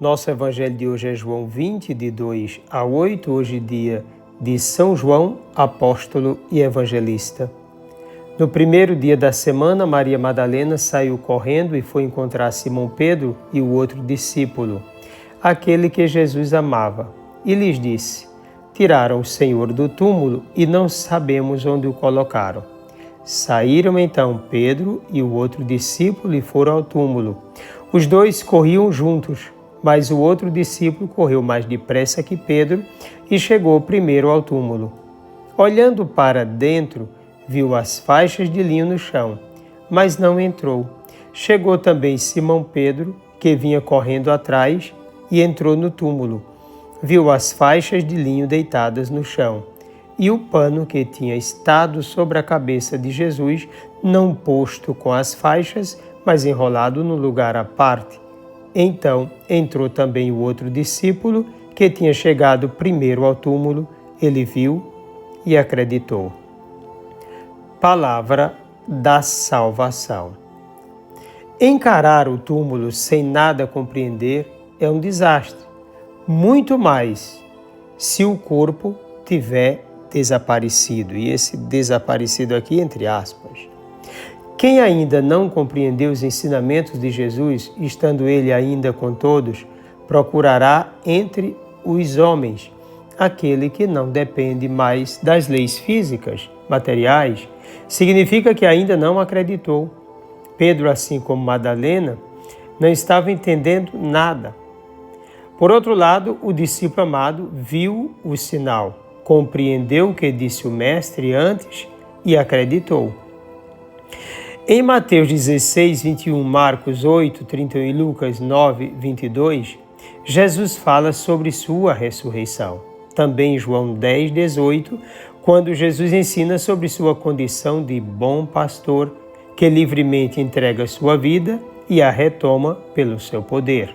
Nosso evangelho de hoje é João 20, de 2 a 8, hoje dia de São João, apóstolo e evangelista. No primeiro dia da semana, Maria Madalena saiu correndo e foi encontrar Simão Pedro e o outro discípulo, aquele que Jesus amava, e lhes disse: Tiraram o Senhor do túmulo e não sabemos onde o colocaram. Saíram então Pedro e o outro discípulo e foram ao túmulo. Os dois corriam juntos, mas o outro discípulo correu mais depressa que Pedro e chegou primeiro ao túmulo. Olhando para dentro, viu as faixas de linho no chão, mas não entrou. Chegou também Simão Pedro, que vinha correndo atrás, e entrou no túmulo. Viu as faixas de linho deitadas no chão, e o pano que tinha estado sobre a cabeça de Jesus, não posto com as faixas, mas enrolado no lugar à parte. Então entrou também o outro discípulo, que tinha chegado primeiro ao túmulo. Ele viu e acreditou. Palavra da salvação. Encarar o túmulo sem nada compreender é um desastre, muito mais se o corpo tiver desaparecido, e esse desaparecido aqui entre aspas. Quem ainda não compreendeu os ensinamentos de Jesus, estando ele ainda com todos, procurará entre os homens aquele que não depende mais das leis físicas, materiais. Significa que ainda não acreditou. Pedro, assim como Madalena, não estava entendendo nada. Por outro lado, o discípulo amado viu o sinal, compreendeu o que disse o Mestre antes e acreditou. Em Mateus 16, 21, Marcos 8, 31 e Lucas 9, 22, Jesus fala sobre sua ressurreição. Também em João 10, 18, quando Jesus ensina sobre sua condição de bom pastor, que livremente entrega sua vida e a retoma pelo seu poder.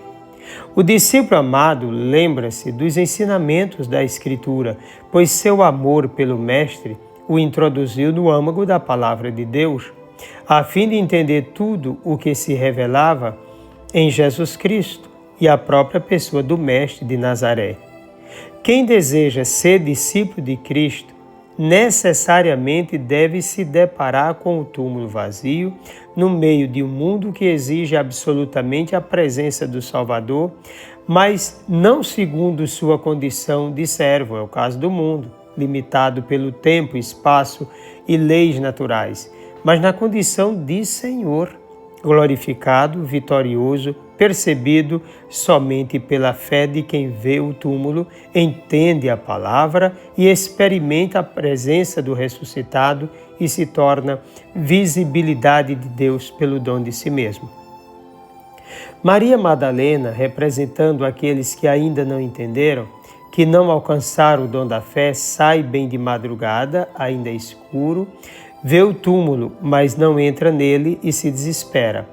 O discípulo amado lembra-se dos ensinamentos da Escritura, pois seu amor pelo Mestre o introduziu no âmago da palavra de Deus, a fim de entender tudo o que se revelava em Jesus Cristo e a própria pessoa do Mestre de Nazaré. Quem deseja ser discípulo de Cristo necessariamente deve se deparar com o túmulo vazio, no meio de um mundo que exige absolutamente a presença do Salvador, mas não segundo sua condição de servo, é o caso do mundo, limitado pelo tempo, espaço e leis naturais, mas na condição de Senhor, glorificado, vitorioso, percebido somente pela fé de quem vê o túmulo, entende a palavra e experimenta a presença do ressuscitado e se torna visibilidade de Deus pelo dom de si mesmo. Maria Madalena, representando aqueles que ainda não entenderam, que não alcançaram o dom da fé, sai bem de madrugada, ainda escuro, vê o túmulo, mas não entra nele e se desespera.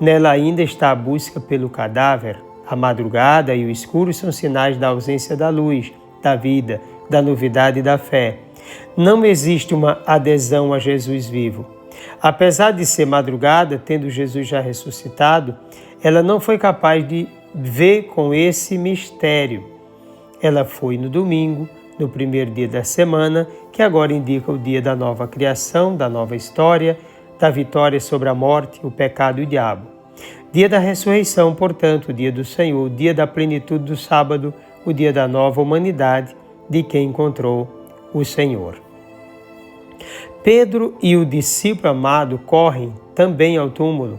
Nela ainda está a busca pelo cadáver. A madrugada e o escuro são sinais da ausência da luz, da vida, da novidade da fé. Não existe uma adesão a Jesus vivo. Apesar de ser madrugada, tendo Jesus já ressuscitado, ela não foi capaz de ver com esse mistério. Ela foi no domingo, no primeiro dia da semana, que agora indica o dia da nova criação, da nova história, da vitória sobre a morte, o pecado e o diabo. Dia da ressurreição, portanto, o dia do Senhor, o dia da plenitude do sábado, o dia da nova humanidade, de quem encontrou o Senhor. Pedro e o discípulo amado correm também ao túmulo,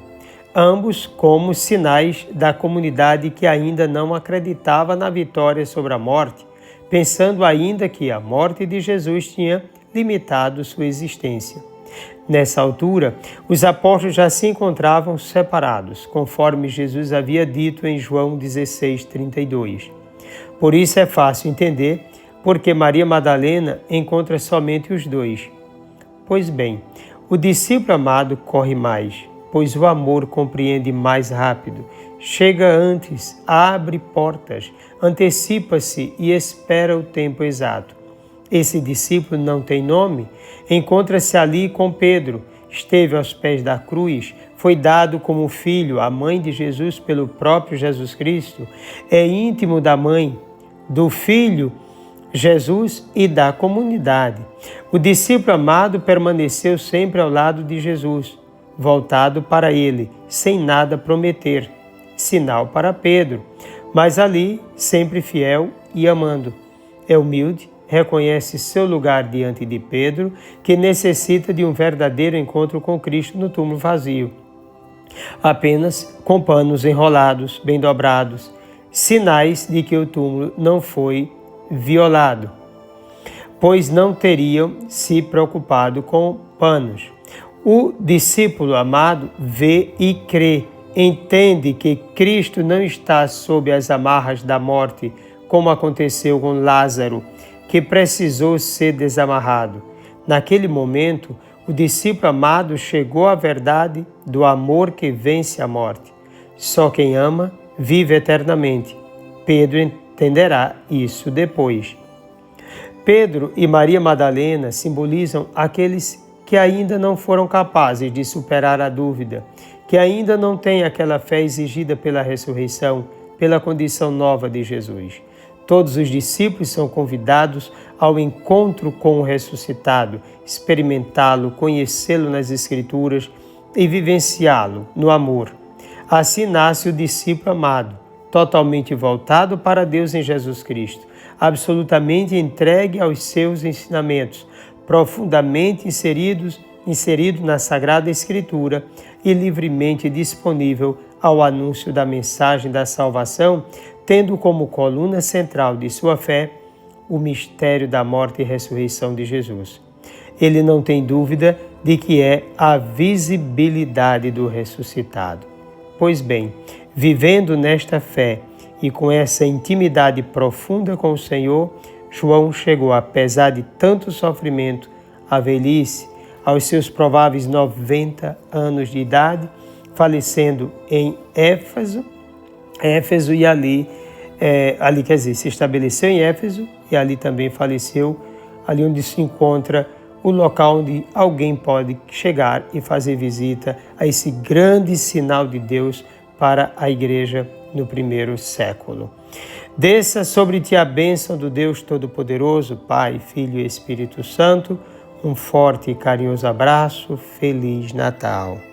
ambos como sinais da comunidade que ainda não acreditava na vitória sobre a morte, pensando ainda que a morte de Jesus tinha limitado sua existência. Nessa altura, os apóstolos já se encontravam separados, conforme Jesus havia dito em João 16, 32. Por isso é fácil entender porque Maria Madalena encontra somente os dois. Pois bem, o discípulo amado corre mais, pois o amor compreende mais rápido, chega antes, abre portas, antecipa-se e espera o tempo exato. Esse discípulo não tem nome, encontra-se ali com Pedro, esteve aos pés da cruz, foi dado como filho à mãe de Jesus pelo próprio Jesus Cristo, é íntimo da mãe, do filho Jesus e da comunidade. O discípulo amado permaneceu sempre ao lado de Jesus, voltado para ele, sem nada prometer, sinal para Pedro, mas ali sempre fiel e amando. É humilde, reconhece seu lugar diante de Pedro, que necessita de um verdadeiro encontro com Cristo no túmulo vazio, apenas com panos enrolados, bem dobrados, sinais de que o túmulo não foi violado, pois não teriam se preocupado com panos. O discípulo amado vê e crê, entende que Cristo não está sob as amarras da morte, como aconteceu com Lázaro, que precisou ser desamarrado. Naquele momento, o discípulo amado chegou à verdade do amor que vence a morte. Só quem ama vive eternamente. Pedro entenderá isso depois. Pedro e Maria Madalena simbolizam aqueles que ainda não foram capazes de superar a dúvida, que ainda não têm aquela fé exigida pela ressurreição, pela condição nova de Jesus. Todos os discípulos são convidados ao encontro com o ressuscitado, experimentá-lo, conhecê-lo nas Escrituras e vivenciá-lo no amor. Assim nasce o discípulo amado, totalmente voltado para Deus em Jesus Cristo, absolutamente entregue aos seus ensinamentos, profundamente inserido na Sagrada Escritura e livremente disponível ao anúncio da mensagem da salvação, tendo como coluna central de sua fé o mistério da morte e ressurreição de Jesus. Ele não tem dúvida de que é a visibilidade do ressuscitado. Pois bem, vivendo nesta fé e com essa intimidade profunda com o Senhor, João chegou, apesar de tanto sofrimento, à velhice, aos seus prováveis 90 anos de idade, falecendo em Éfeso e ali se estabeleceu em Éfeso e ali também faleceu, ali onde se encontra o local onde alguém pode chegar e fazer visita a esse grande sinal de Deus para a igreja no primeiro século. Desça sobre ti a bênção do Deus Todo-Poderoso, Pai, Filho e Espírito Santo. Um forte e carinhoso abraço. Feliz Natal.